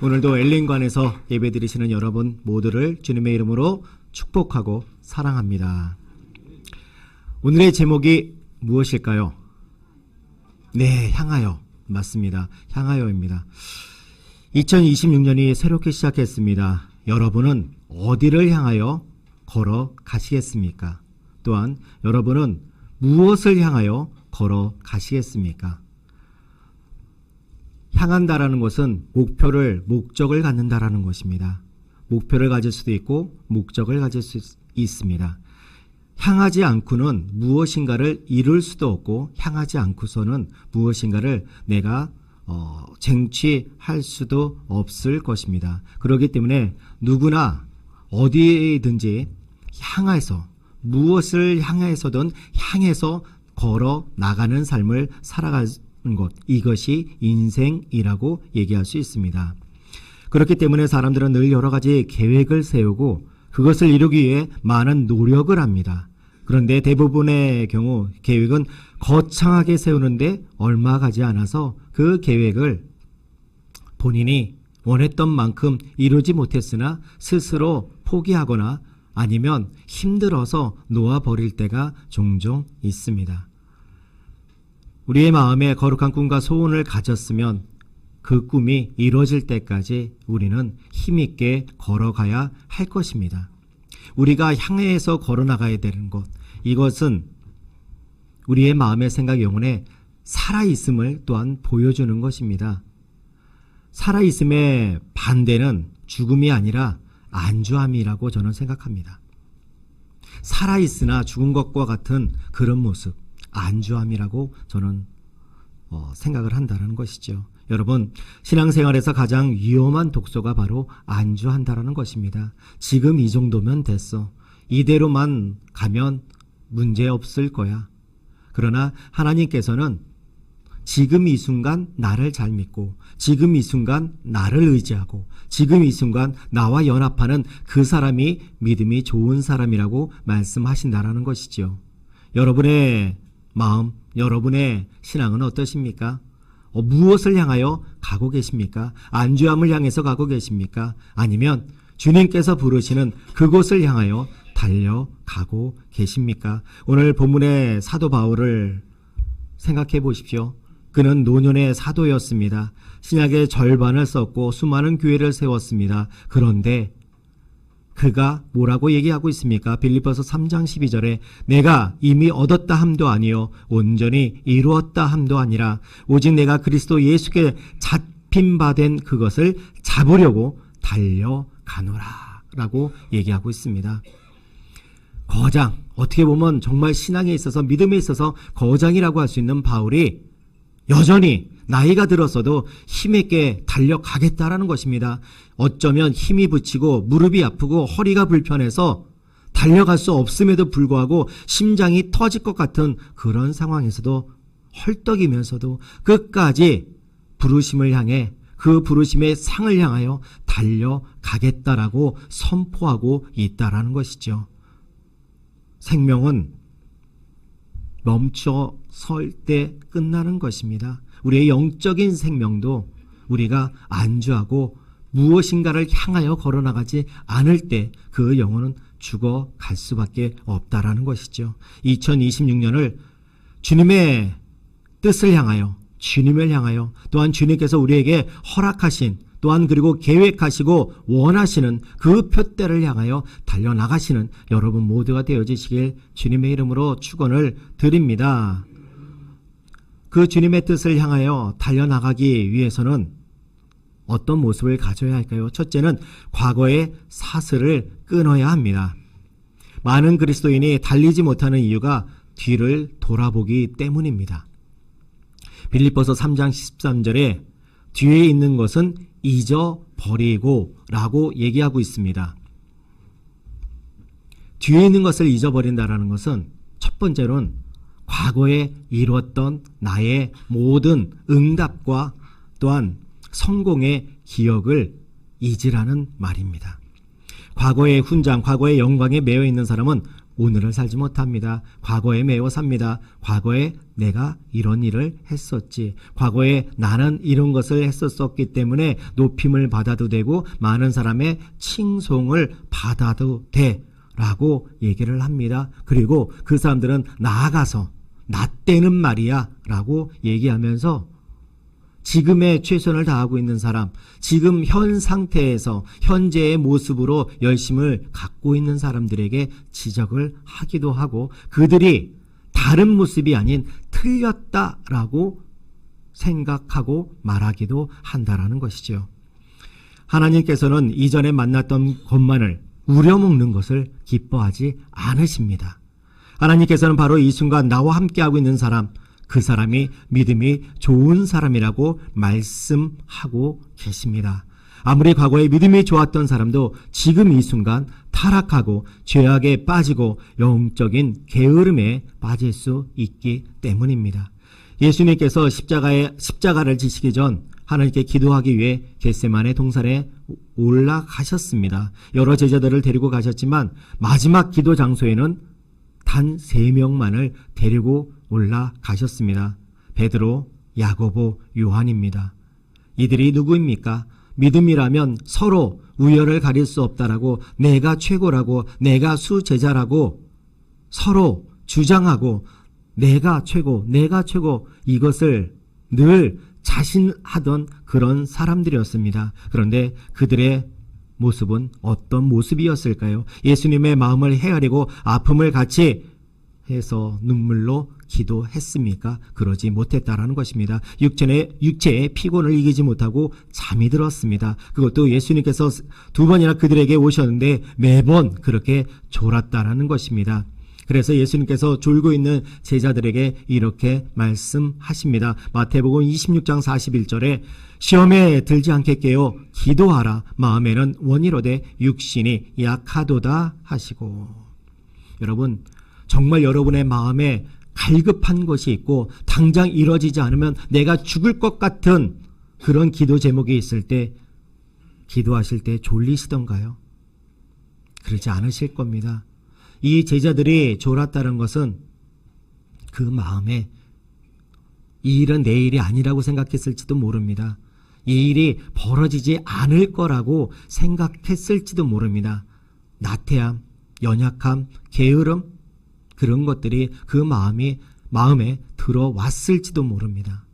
오늘도 엘린관에서 예배드리시는 여러분 모두를 주님의 이름으로 축복하고 사랑합니다. 오늘의 제목이 무엇일까요? 네, 향하여. 맞습니다. 향하여입니다. 2026년이 새롭게 시작했습니다. 여러분은 어디를 향하여 걸어 가시겠습니까? 또한 여러분은 무엇을 향하여 걸어 가시겠습니까? 향한다라는 것은 목적을 갖는다라는 것입니다. 목표를 가질 수도 있고 목적을 가질 수 있습니다. 향하지 않고는 무엇인가를 이룰 수도 없고 향하지 않고서는 무엇인가를 내가 쟁취할 수도 없을 것입니다. 그렇기 때문에 누구나 어디든지 향해서 무엇을 향해서든 향해서 걸어 나가는 삶을 살아가는 것, 이것이 인생이라고 얘기할 수 있습니다. 그렇기 때문에 사람들은 늘 여러 가지 계획을 세우고 그것을 이루기 위해 많은 노력을 합니다. 그런데 대부분의 경우 계획은 거창하게 세우는데 얼마 가지 않아서 그 계획을 본인이 원했던 만큼 이루지 못했으나 스스로 포기하거나 아니면 힘들어서 놓아버릴 때가 종종 있습니다. 우리의 마음에 거룩한 꿈과 소원을 가졌으면 그 꿈이 이루어질 때까지 우리는 힘있게 걸어가야 할 것입니다. 우리가 향해서 걸어나가야 되는 것, 이것은 우리의 마음의 생각, 영혼에 살아있음을 또한 보여주는 것입니다. 살아있음의 반대는 죽음이 아니라 안주함이라고 저는 생각합니다. 살아있으나 죽은 것과 같은 그런 모습, 안주함이라고 저는 생각을 한다는 것이죠. 여러분, 신앙생활에서 가장 위험한 독소가 바로 안주한다라는 것입니다. 지금 이 정도면 됐어. 이대로만 가면 문제 없을 거야. 그러나 하나님께서는 지금 이 순간 나를 잘 믿고 지금 이 순간 나를 의지하고 지금 이 순간 나와 연합하는 그 사람이 믿음이 좋은 사람이라고 말씀하신다라는 것이죠. 여러분의 마음, 여러분의 신앙은 어떠십니까? 무엇을 향하여 가고 계십니까? 안주함을 향해서 가고 계십니까? 아니면 주님께서 부르시는 그곳을 향하여 달려가고 계십니까? 오늘 본문의 사도 바울을 생각해 보십시오. 그는 노년의 사도였습니다. 신약의 절반을 썼고 수많은 교회를 세웠습니다. 그런데 그가 뭐라고 얘기하고 있습니까? 빌립보서 3장 12절에 내가 이미 얻었다 함도 아니요 온전히 이루었다 함도 아니라 오직 내가 그리스도 예수께 잡힌 바 된 그것을 잡으려고 달려가노라 라고 얘기하고 있습니다. 거장, 어떻게 보면 정말 신앙에 있어서 믿음에 있어서 거장이라고 할 수 있는 바울이 여전히 나이가 들었어도 힘있게 달려가겠다라는 것입니다. 어쩌면 힘이 붙이고 무릎이 아프고 허리가 불편해서 달려갈 수 없음에도 불구하고 심장이 터질 것 같은 그런 상황에서도 헐떡이면서도 끝까지 부르심을 향해 그 부르심의 상을 향하여 달려가겠다라고 선포하고 있다라는 것이죠. 생명은 멈춰 설 때 끝나는 것입니다. 우리의 영적인 생명도 우리가 안주하고 무엇인가를 향하여 걸어나가지 않을 때 그 영혼은 죽어갈 수밖에 없다라는 것이죠. 2026년을 주님의 뜻을 향하여, 주님을 향하여, 또한 주님께서 우리에게 허락하신, 또한 그리고 계획하시고 원하시는 그 표대를 향하여 달려나가시는 여러분 모두가 되어지시길 주님의 이름으로 축원을 드립니다. 그 주님의 뜻을 향하여 달려나가기 위해서는 어떤 모습을 가져야 할까요? 첫째는 과거의 사슬을 끊어야 합니다. 많은 그리스도인이 달리지 못하는 이유가 뒤를 돌아보기 때문입니다. 빌립보서 3장 13절에 뒤에 있는 것은 잊어버리고 라고 얘기하고 있습니다. 뒤에 있는 것을 잊어버린다라는 것은 첫 번째로는 과거에 이루었던 나의 모든 응답과 또한 성공의 기억을 잊으라는 말입니다. 과거의 훈장, 과거의 영광에 매여 있는 사람은 오늘을 살지 못합니다. 과거에 매여 삽니다. 과거에 내가 이런 일을 했었지. 과거에 나는 이런 것을 했었기 때문에 높임을 받아도 되고 많은 사람의 칭송을 받아도 돼 라고 얘기를 합니다. 그리고 그 사람들은 나아가서 나 때는 말이야 라고 얘기하면서 지금의 최선을 다하고 있는 사람, 지금 현 상태에서 현재의 모습으로 열심을 갖고 있는 사람들에게 지적을 하기도 하고 그들이 다른 모습이 아닌 틀렸다라고 생각하고 말하기도 한다라는 것이죠. 하나님께서는 이전에 만났던 것만을 우려먹는 것을 기뻐하지 않으십니다. 하나님께서는 바로 이 순간 나와 함께하고 있는 사람, 그 사람이 믿음이 좋은 사람이라고 말씀하고 계십니다. 아무리 과거에 믿음이 좋았던 사람도 지금 이 순간 타락하고 죄악에 빠지고 영적인 게으름에 빠질 수 있기 때문입니다. 예수님께서 십자가를 지시기 전 하나님께 기도하기 위해 겟세마네 동산에 올라가셨습니다. 여러 제자들을 데리고 가셨지만 마지막 기도 장소에는 단 3명만을 데리고 올라가셨습니다. 베드로, 야고보, 요한입니다. 이들이 누구입니까? 믿음이라면 서로 우열을 가릴 수 없다라고, 내가 최고라고, 내가 수제자라고 서로 주장하고 내가 최고, 내가 최고, 이것을 늘 자신하던 그런 사람들이었습니다. 그런데 그들의 모습은 어떤 모습이었을까요? 예수님의 마음을 헤아리고 아픔을 같이 해서 눈물로 기도했습니까? 그러지 못했다라는 것입니다. 육체의 피곤을 이기지 못하고 잠이 들었습니다. 그것도 예수님께서 2번이나 그들에게 오셨는데 매번 그렇게 졸았다라는 것입니다. 그래서 예수님께서 졸고 있는 제자들에게 이렇게 말씀하십니다. 마태복음 26장 41절에 시험에 들지 않게 깨어 기도하라. 마음에는 원이로되 육신이 약하도다 하시고. 여러분, 정말 여러분의 마음에 갈급한 것이 있고 당장 이루어지지 않으면 내가 죽을 것 같은 그런 기도 제목이 있을 때 기도하실 때 졸리시던가요? 그러지 않으실 겁니다. 이 제자들이 졸았다는 것은 그 마음에 이 일은 내 일이 아니라고 생각했을지도 모릅니다. 이 일이 벌어지지 않을 거라고 생각했을지도 모릅니다. 나태함, 연약함, 게으름, 그런 것들이 그 마음에 들어왔을지도 모릅니다.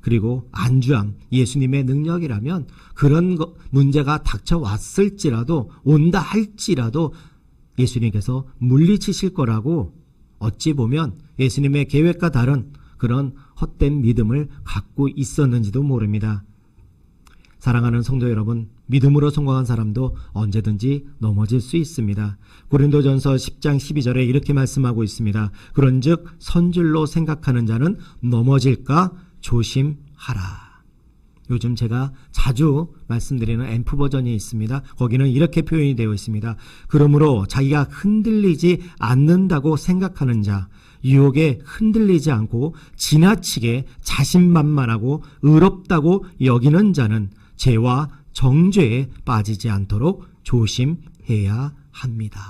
그리고 안주함, 예수님의 능력이라면 그런 문제가 닥쳐왔을지라도, 온다 할지라도 예수님께서 물리치실 거라고 어찌 보면 예수님의 계획과 다른 그런 헛된 믿음을 갖고 있었는지도 모릅니다. 사랑하는 성도 여러분, 믿음으로 성공한 사람도 언제든지 넘어질 수 있습니다. 고린도전서 10장 12절에 이렇게 말씀하고 있습니다. 그런즉 선줄로 생각하는 자는 넘어질까 조심하라. 요즘 제가 자주 말씀드리는 앰프 버전이 있습니다. 거기는 이렇게 표현이 되어 있습니다. 그러므로 자기가 흔들리지 않는다고 생각하는 자, 유혹에 흔들리지 않고 지나치게 자신만만하고 의롭다고 여기는 자는 죄와 정죄에 빠지지 않도록 조심해야 합니다.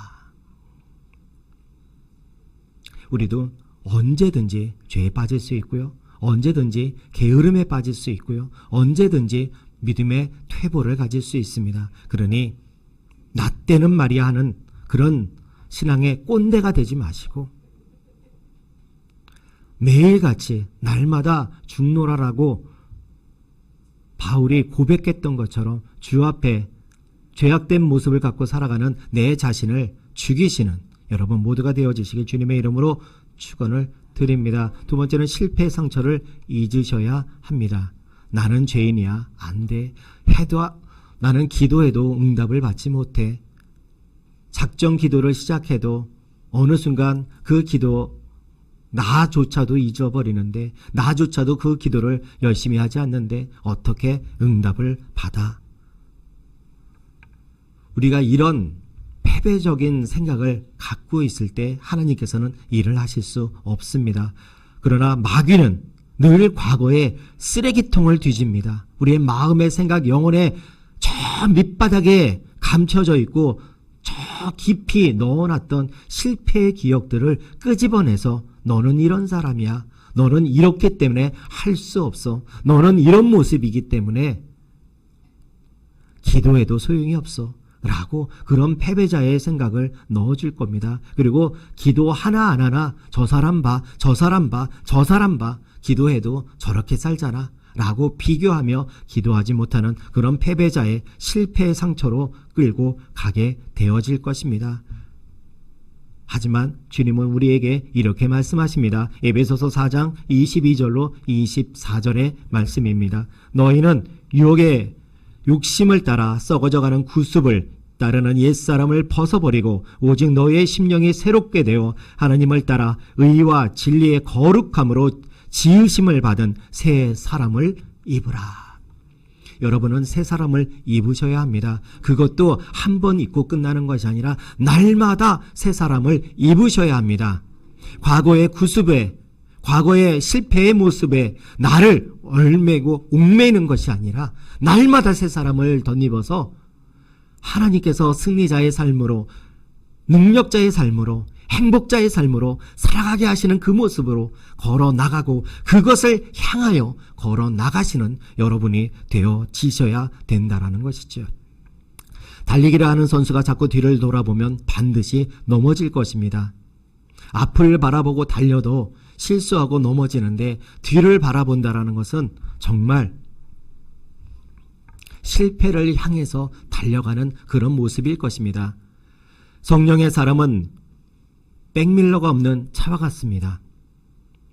우리도 언제든지 죄에 빠질 수 있고요. 언제든지 게으름에 빠질 수 있고요. 언제든지 믿음의 퇴보를 가질 수 있습니다. 그러니 나 때는 말이야 하는 그런 신앙의 꼰대가 되지 마시고 매일같이 날마다 죽노라라고 바울이 고백했던 것처럼 주 앞에 죄악된 모습을 갖고 살아가는 내 자신을 죽이시는 여러분 모두가 되어주시길 주님의 이름으로 축원을 드립니다. 2번째는 실패의 상처를 잊으셔야 합니다. 나는 죄인이야. 안 돼. 나는 기도해도 응답을 받지 못해. 작정 기도를 시작해도 어느 순간 그 기도 나조차도 잊어버리는데, 나조차도 그 기도를 열심히 하지 않는데 어떻게 응답을 받아? 우리가 이런 패배적인 생각을 갖고 있을 때 하나님께서는 일을 하실 수 없습니다. 그러나 마귀는 늘 과거에 쓰레기통을 뒤집니다. 우리의 마음의 생각, 영혼의 저 밑바닥에 감춰져 있고 저 깊이 넣어놨던 실패의 기억들을 끄집어내서 너는 이런 사람이야. 너는 이렇기 때문에 할 수 없어. 너는 이런 모습이기 때문에 기도해도 소용이 없어. 라고 그런 패배자의 생각을 넣어줄 겁니다. 그리고 기도 하나 안 하나 저 사람 봐, 저 사람 봐, 저 사람 봐. 기도해도 저렇게 살잖아. 라고 비교하며 기도하지 못하는 그런 패배자의 실패의 상처로 끌고 가게 되어질 것입니다. 하지만 주님은 우리에게 이렇게 말씀하십니다. 에베소서 4장 22절로 24절의 말씀입니다. 너희는 유혹의 욕심을 따라 썩어져가는 구습을 따르는 옛사람을 벗어버리고 오직 너희의 심령이 새롭게 되어 하나님을 따라 의와 진리의 거룩함으로 지으심을 받은 새 사람을 입으라. 여러분은 새 사람을 입으셔야 합니다. 그것도 한 번 입고 끝나는 것이 아니라 날마다 새 사람을 입으셔야 합니다. 과거의 구습에, 과거의 실패의 모습에 나를 얽매고 옥매는 것이 아니라 날마다 새 사람을 덧입어서 하나님께서 승리자의 삶으로, 능력자의 삶으로, 행복자의 삶으로 살아가게 하시는 그 모습으로 걸어 나가고 그것을 향하여 걸어 나가시는 여러분이 되어지셔야 된다라는 것이죠. 달리기를 하는 선수가 자꾸 뒤를 돌아보면 반드시 넘어질 것입니다. 앞을 바라보고 달려도 실수하고 넘어지는데 뒤를 바라본다라는 것은 정말 실패를 향해서 달려가는 그런 모습일 것입니다. 성령의 사람은 백밀러가 없는 차와 같습니다.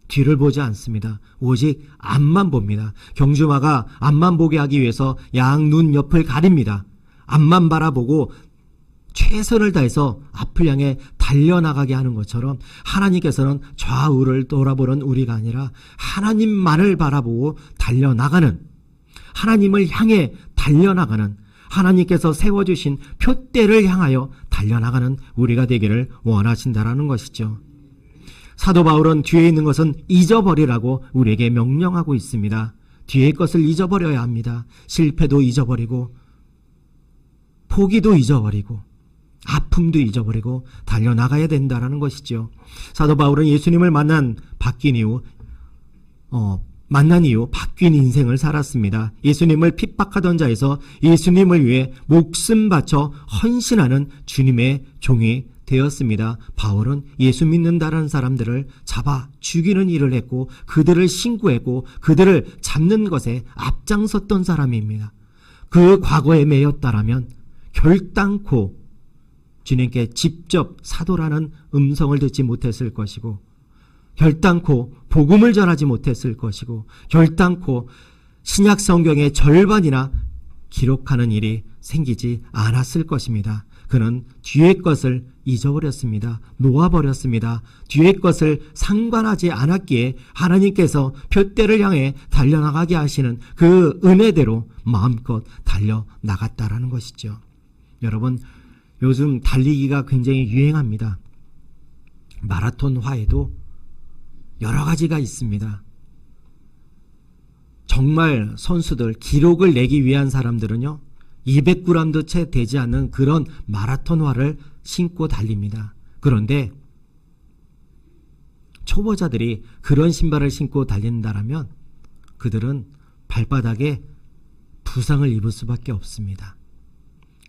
뒤를 보지 않습니다. 오직 앞만 봅니다. 경주마가 앞만 보게 하기 위해서 양 눈 옆을 가립니다. 앞만 바라보고 최선을 다해서 앞을 향해 달려나가게 하는 것처럼 하나님께서는 좌우를 돌아보는 우리가 아니라 하나님만을 바라보고 달려나가는, 하나님을 향해 달려나가는, 하나님께서 세워주신 표대를 향하여 달려나가는 우리가 되기를 원하신다라는 것이죠. 사도 바울은 뒤에 있는 것은 잊어버리라고 우리에게 명령하고 있습니다. 뒤의 것을 잊어버려야 합니다. 실패도 잊어버리고 포기도 잊어버리고 아픔도 잊어버리고 달려나가야 된다라는 것이죠. 사도 바울은 예수님을 만난 이후 바뀐 인생을 살았습니다. 예수님을 핍박하던 자에서 예수님을 위해 목숨 바쳐 헌신하는 주님의 종이 되었습니다. 바울은 예수 믿는다는 사람들을 잡아 죽이는 일을 했고 그들을 신고했고 그들을 잡는 것에 앞장섰던 사람입니다. 그 과거에 매였다라면 결단코 주님께 직접 사도라는 음성을 듣지 못했을 것이고 결단코 복음을 전하지 못했을 것이고 결단코 신약 성경의 절반이나 기록하는 일이 생기지 않았을 것입니다. 그는 뒤의 것을 잊어버렸습니다. 놓아버렸습니다. 뒤의 것을 상관하지 않았기에 하나님께서 표대를 향해 달려나가게 하시는 그 은혜대로 마음껏 달려나갔다라는 것이죠. 여러분, 요즘 달리기가 굉장히 유행합니다. 마라톤화에도 여러 가지가 있습니다. 정말 선수들, 기록을 내기 위한 사람들은요 200g도 채 되지 않는 그런 마라톤화를 신고 달립니다. 그런데 초보자들이 그런 신발을 신고 달린다라면 그들은 발바닥에 부상을 입을 수밖에 없습니다.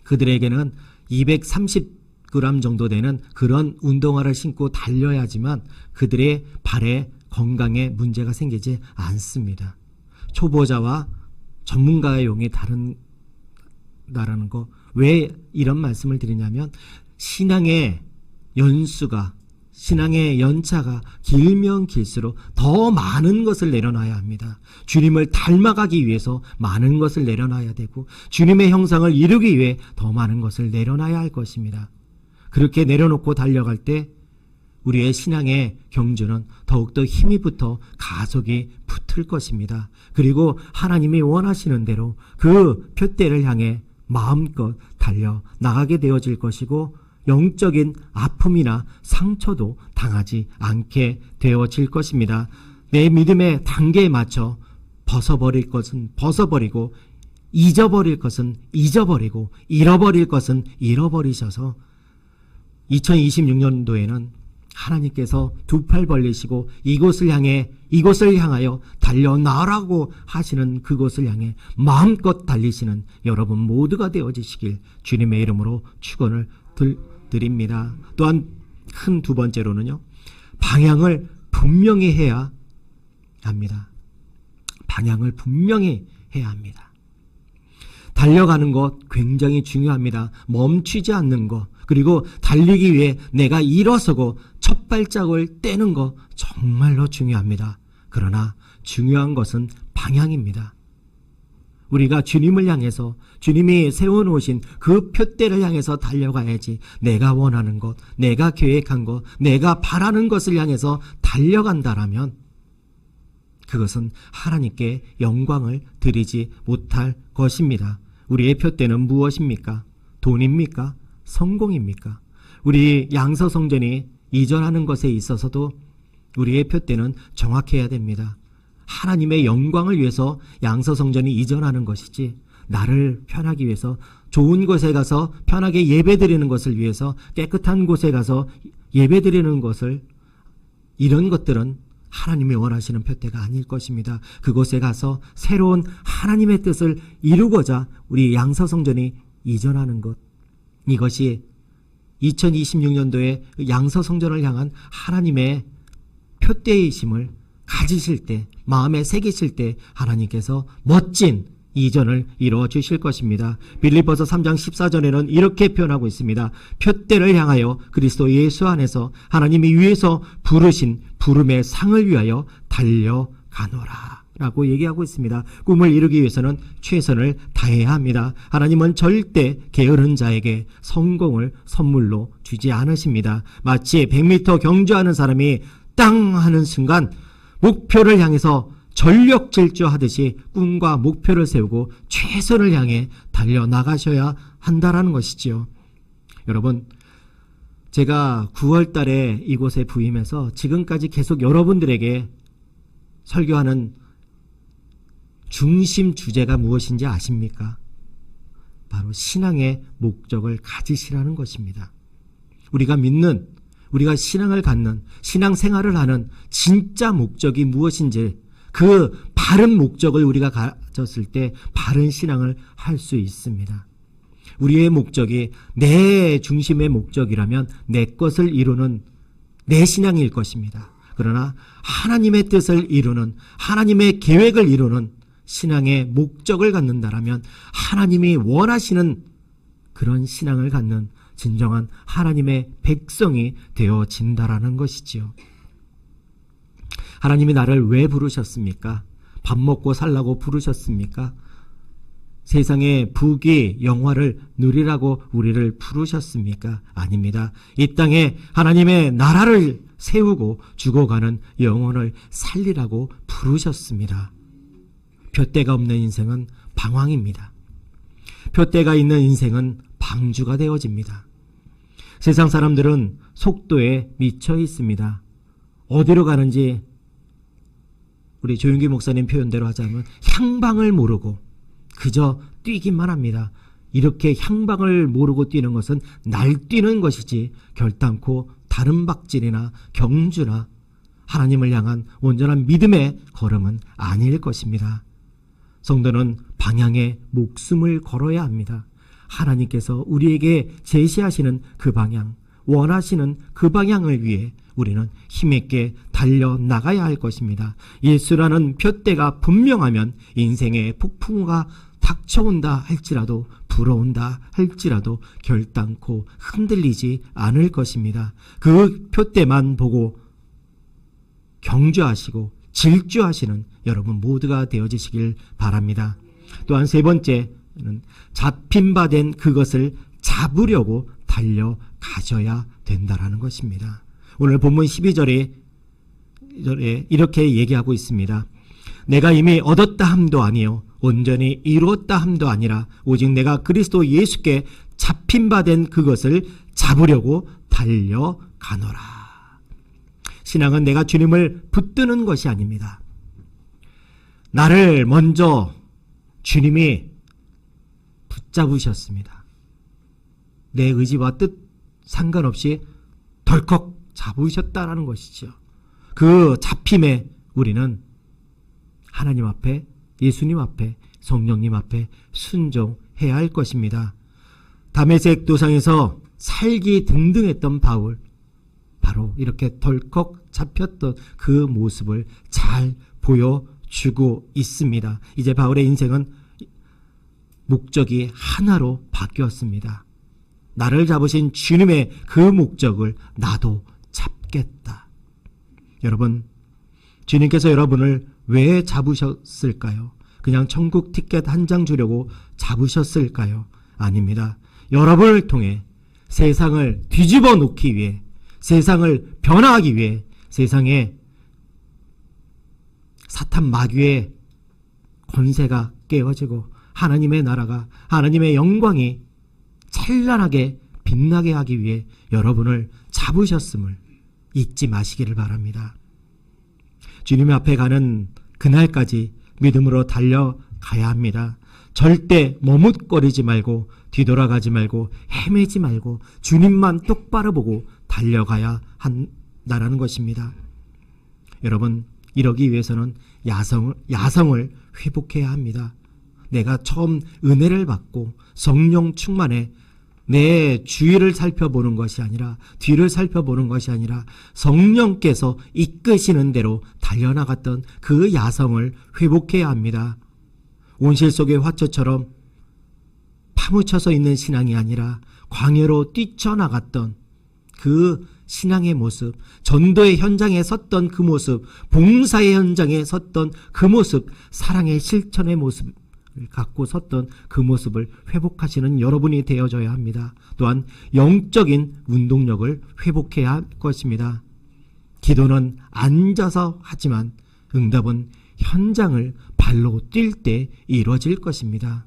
그들에게는 230g 정도 되는 그런 운동화를 신고 달려야지만 그들의 발에 건강에 문제가 생기지 않습니다. 초보자와 전문가의 용이 다른다라는 거, 왜 이런 말씀을 드리냐면 신앙의 연수가, 신앙의 연차가 길면 길수록 더 많은 것을 내려놔야 합니다. 주님을 닮아가기 위해서 많은 것을 내려놔야 되고 주님의 형상을 이루기 위해 더 많은 것을 내려놔야 할 것입니다. 그렇게 내려놓고 달려갈 때 우리의 신앙의 경주는 더욱더 힘이 붙어 가속이 붙을 것입니다. 그리고 하나님이 원하시는 대로 그 표대를 향해 마음껏 달려나가게 되어질 것이고 영적인 아픔이나 상처도 당하지 않게 되어질 것입니다. 내 믿음의 단계에 맞춰 벗어버릴 것은 벗어버리고 잊어버릴 것은 잊어버리고 잃어버릴 것은 잃어버리셔서 2026년도에는 하나님께서 두 팔 벌리시고 이곳을 향하여 달려나라고 하시는 그곳을 향해 마음껏 달리시는 여러분 모두가 되어지시길 주님의 이름으로 축원을 드립니다. 또한 큰 두 번째로는요, 방향을 분명히 해야 합니다. 방향을 분명히 해야 합니다. 달려가는 것 굉장히 중요합니다. 멈추지 않는 것, 그리고 달리기 위해 내가 일어서고 첫 발짝을 떼는 것 정말로 중요합니다. 그러나 중요한 것은 방향입니다. 우리가 주님을 향해서, 주님이 세워놓으신 그 표대를 향해서 달려가야지, 내가 원하는 것, 내가 계획한 것, 내가 바라는 것을 향해서 달려간다라면 그것은 하나님께 영광을 드리지 못할 것입니다. 우리의 표대는 무엇입니까? 돈입니까? 성공입니까? 우리 양서성전이 이전하는 것에 있어서도 우리의 표대는 정확해야 됩니다. 하나님의 영광을 위해서 양서성전이 이전하는 것이지, 나를 편하기 위해서, 좋은 곳에 가서 편하게 예배드리는 것을 위해서, 깨끗한 곳에 가서 예배드리는 것을, 이런 것들은 하나님이 원하시는 표대가 아닐 것입니다. 그곳에 가서 새로운 하나님의 뜻을 이루고자 우리 양서성전이 이전하는 것, 이것이 2026년도에 양서성전을 향한 하나님의 표대이심을 가지실 때, 마음에 새기실 때 하나님께서 멋진 이전을 이루어 주실 것입니다. 빌립보서 3장 14절에는 이렇게 표현하고 있습니다. 표대를 향하여 그리스도 예수 안에서 하나님이 위에서 부르신 부름의 상을 위하여 달려가노라 라고 얘기하고 있습니다. 꿈을 이루기 위해서는 최선을 다해야 합니다. 하나님은 절대 게으른 자에게 성공을 선물로 주지 않으십니다. 마치 100m 경주하는 사람이 땅 하는 순간 목표를 향해서 전력 질주하듯이 꿈과 목표를 세우고 최선을 향해 달려나가셔야 한다라는 것이지요. 여러분, 제가 9월 달에 이곳에 부임해서 지금까지 계속 여러분들에게 설교하는 중심 주제가 무엇인지 아십니까? 바로 신앙의 목적을 가지시라는 것입니다. 우리가 믿는, 우리가 신앙을 갖는, 신앙생활을 하는 진짜 목적이 무엇인지, 그 바른 목적을 우리가 가졌을 때 바른 신앙을 할 수 있습니다. 우리의 목적이 내 중심의 목적이라면 내 것을 이루는 내 신앙일 것입니다. 그러나 하나님의 뜻을 이루는, 하나님의 계획을 이루는 신앙의 목적을 갖는다라면 하나님이 원하시는 그런 신앙을 갖는 진정한 하나님의 백성이 되어진다라는 것이지요. 하나님이 나를 왜 부르셨습니까? 밥 먹고 살라고 부르셨습니까? 세상의 부귀, 영화를 누리라고 우리를 부르셨습니까? 아닙니다. 이 땅에 하나님의 나라를 세우고 죽어가는 영혼을 살리라고 부르셨습니다. 표대가 없는 인생은 방황입니다. 표대가 있는 인생은 방주가 되어집니다. 세상 사람들은 속도에 미쳐 있습니다. 어디로 가는지 우리 조윤기 목사님 표현대로 하자면 향방을 모르고 그저 뛰기만 합니다. 이렇게 향방을 모르고 뛰는 것은 날뛰는 것이지 결단코 다른 박질이나 경주나 하나님을 향한 온전한 믿음의 걸음은 아닐 것입니다. 성도는 방향에 목숨을 걸어야 합니다. 하나님께서 우리에게 제시하시는 그 방향, 원하시는 그 방향을 위해 우리는 힘있게 달려나가야 할 것입니다. 예수라는 표대가 분명하면 인생의 폭풍우가 닥쳐온다 할지라도, 불어온다 할지라도 결단코 흔들리지 않을 것입니다. 그 표대만 보고 경주하시고 질주하시는 여러분 모두가 되어지시길 바랍니다. 또한 세 번째는 잡힌 바 된 그것을 잡으려고 달려가셔야 된다라는 것입니다. 오늘 본문 12절에 이렇게 얘기하고 있습니다. 내가 이미 얻었다 함도 아니요 온전히 이루었다 함도 아니라 오직 내가 그리스도 예수께 잡힌 바 된 그것을 잡으려고 달려가노라. 신앙은 내가 주님을 붙드는 것이 아닙니다. 나를 먼저 주님이 붙잡으셨습니다. 내 의지와 뜻 상관없이 덜컥 잡으셨다라는 것이죠. 그 잡힘에 우리는 하나님 앞에, 예수님 앞에, 성령님 앞에 순종해야 할 것입니다. 다메섹 도상에서 살기 등등했던 바울, 바로 이렇게 덜컥 잡혔던 그 모습을 잘 보여주고 있습니다. 이제 바울의 인생은 목적이 하나로 바뀌었습니다. 나를 잡으신 주님의 그 목적을 나도 잡겠다. 여러분, 주님께서 여러분을 왜 잡으셨을까요? 그냥 천국 티켓 한 장 주려고 잡으셨을까요? 아닙니다. 여러분을 통해 세상을 뒤집어 놓기 위해, 세상을 변화하기 위해, 세상에 사탄 마귀의 권세가 깨어지고 하나님의 나라가, 하나님의 영광이 찬란하게 빛나게 하기 위해 여러분을 잡으셨음을 잊지 마시기를 바랍니다. 주님 앞에 가는 그날까지 믿음으로 달려가야 합니다. 절대 머뭇거리지 말고 뒤돌아가지 말고 헤매지 말고 주님만 똑바로 보고 달려가야 한다라는 것입니다. 여러분, 이러기 위해서는 야성을 회복해야 합니다. 내가 처음 은혜를 받고 성령 충만해 내 주위를 살펴보는 것이 아니라, 뒤를 살펴보는 것이 아니라 성령께서 이끄시는 대로 달려나갔던 그 야성을 회복해야 합니다. 온실 속의 화초처럼 파묻혀서 있는 신앙이 아니라 광야로 뛰쳐나갔던 그 신앙의 모습, 전도의 현장에 섰던 그 모습, 봉사의 현장에 섰던 그 모습, 사랑의 실천의 모습 갖고 섰던 그 모습을 회복하시는 여러분이 되어져야 합니다. 또한 영적인 운동력을 회복해야 할 것입니다. 기도는 앉아서 하지만 응답은 현장을 발로 뛸 때 이루어질 것입니다.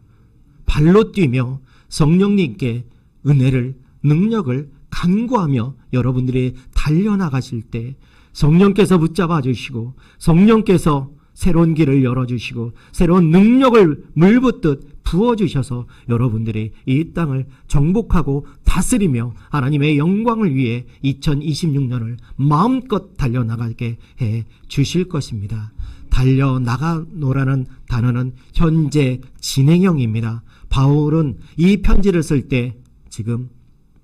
발로 뛰며 성령님께 은혜를, 능력을 간구하며 여러분들이 달려나가실 때 성령께서 붙잡아 주시고, 성령께서 새로운 길을 열어주시고, 새로운 능력을 물붓듯 부어주셔서 여러분들이 이 땅을 정복하고 다스리며 하나님의 영광을 위해 2026년을 마음껏 달려나가게 해 주실 것입니다. 달려나가노라는 단어는 현재 진행형입니다. 바울은 이 편지를 쓸 때 지금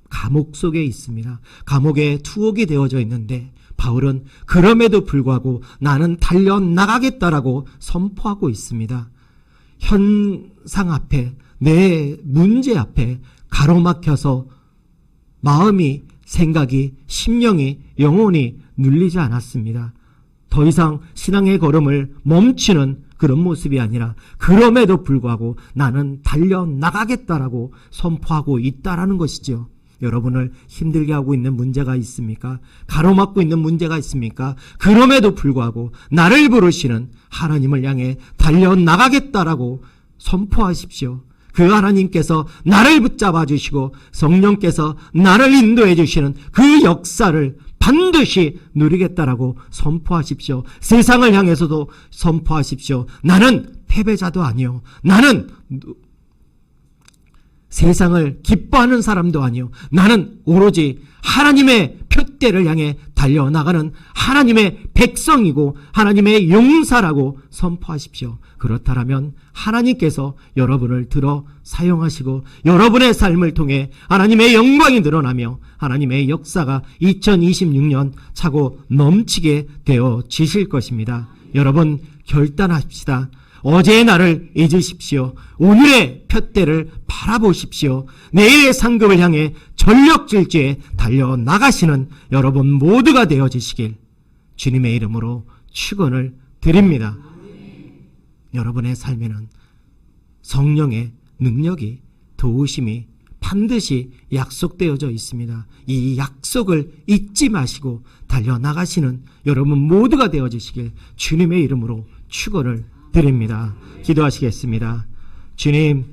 감옥 속에 있습니다. 감옥에 투옥이 되어져 있는데 바울은 그럼에도 불구하고 나는 달려나가겠다라고 선포하고 있습니다. 현상 앞에, 내 문제 앞에 가로막혀서 마음이, 생각이, 심령이, 영혼이 눌리지 않았습니다. 더 이상 신앙의 걸음을 멈추는 그런 모습이 아니라 그럼에도 불구하고 나는 달려나가겠다라고 선포하고 있다라는 것이죠. 여러분을 힘들게 하고 있는 문제가 있습니까? 가로막고 있는 문제가 있습니까? 그럼에도 불구하고 나를 부르시는 하나님을 향해 달려나가겠다라고 선포하십시오. 그 하나님께서 나를 붙잡아 주시고 성령께서 나를 인도해 주시는 그 역사를 반드시 누리겠다라고 선포하십시오. 세상을 향해서도 선포하십시오. 나는 패배자도 아니요, 나는 세상을 기뻐하는 사람도 아니요, 나는 오로지 하나님의 표대를 향해 달려나가는 하나님의 백성이고 하나님의 용사라고 선포하십시오. 그렇다면 하나님께서 여러분을 들어 사용하시고 여러분의 삶을 통해 하나님의 영광이 늘어나며 하나님의 역사가 2026년 차고 넘치게 되어지실 것입니다. 여러분, 결단합시다. 어제의 날을 잊으십시오. 오늘의 푯대를 바라보십시오. 내일의 상급을 향해 전력질주에 달려나가시는 여러분 모두가 되어지시길 주님의 이름으로 축원을 드립니다. 여러분의 삶에는 성령의 능력이, 도우심이 반드시 약속되어져 있습니다. 이 약속을 잊지 마시고 달려나가시는 여러분 모두가 되어지시길 주님의 이름으로 축원을 드립니다. 기도하시겠습니다. 주님,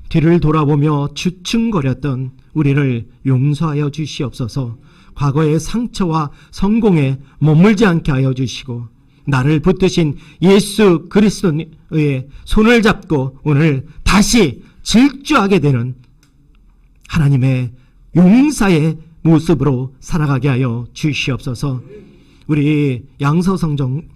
뒤를 돌아보며 주춤거렸던 우리를 용서하여 주시옵소서. 과거의 상처와 성공에 머물지 않게 하여 주시고 나를 붙드신 예수 그리스도의 손을 잡고 오늘 다시 질주하게 되는 하나님의 용사의 모습으로 살아가게 하여 주시옵소서. 우리 양서성전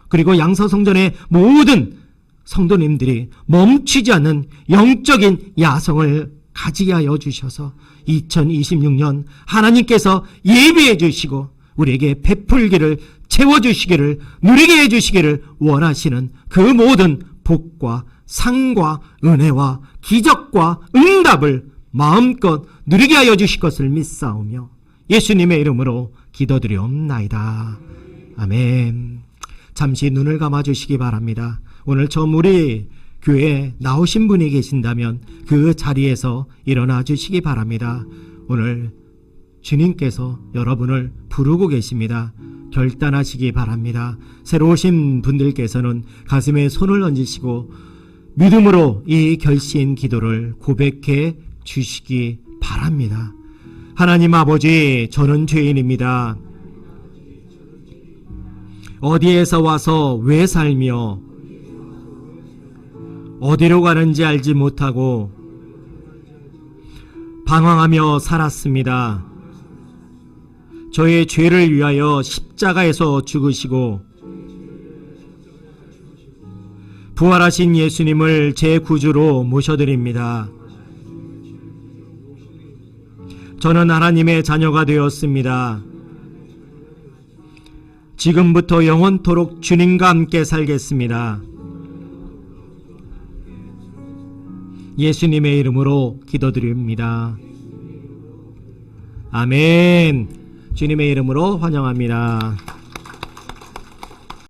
그리고 양서성전의 모든 성도님들이 멈추지 않는 영적인 야성을 가지게 하여 주셔서 2026년 하나님께서 예비해 주시고 우리에게 베풀기를 채워주시기를 누리게 해주시기를 원하시는 그 모든 복과 상과 은혜와 기적과 응답을 마음껏 누리게 하여 주실 것을 믿사오며 예수님의 이름으로 기도드리옵나이다. 아멘. 잠시 눈을 감아주시기 바랍니다. 오늘 처음 우리 교회에 나오신 분이 계신다면 그 자리에서 일어나 주시기 바랍니다. 오늘 주님께서 여러분을 부르고 계십니다. 결단하시기 바랍니다. 새로 오신 분들께서는 가슴에 손을 얹으시고 믿음으로 이 결심 기도를 고백해 주시기 바랍니다. 하나님 아버지, 저는 죄인입니다. 어디에서 와서 왜 살며 어디로 가는지 알지 못하고 방황하며 살았습니다. 저의 죄를 위하여 십자가에서 죽으시고 부활하신 예수님을 제 구주로 모셔드립니다. 저는 하나님의 자녀가 되었습니다. 지금부터 영원토록 주님과 함께 살겠습니다. 예수님의 이름으로 기도드립니다. 아멘. 주님의 이름으로 환영합니다.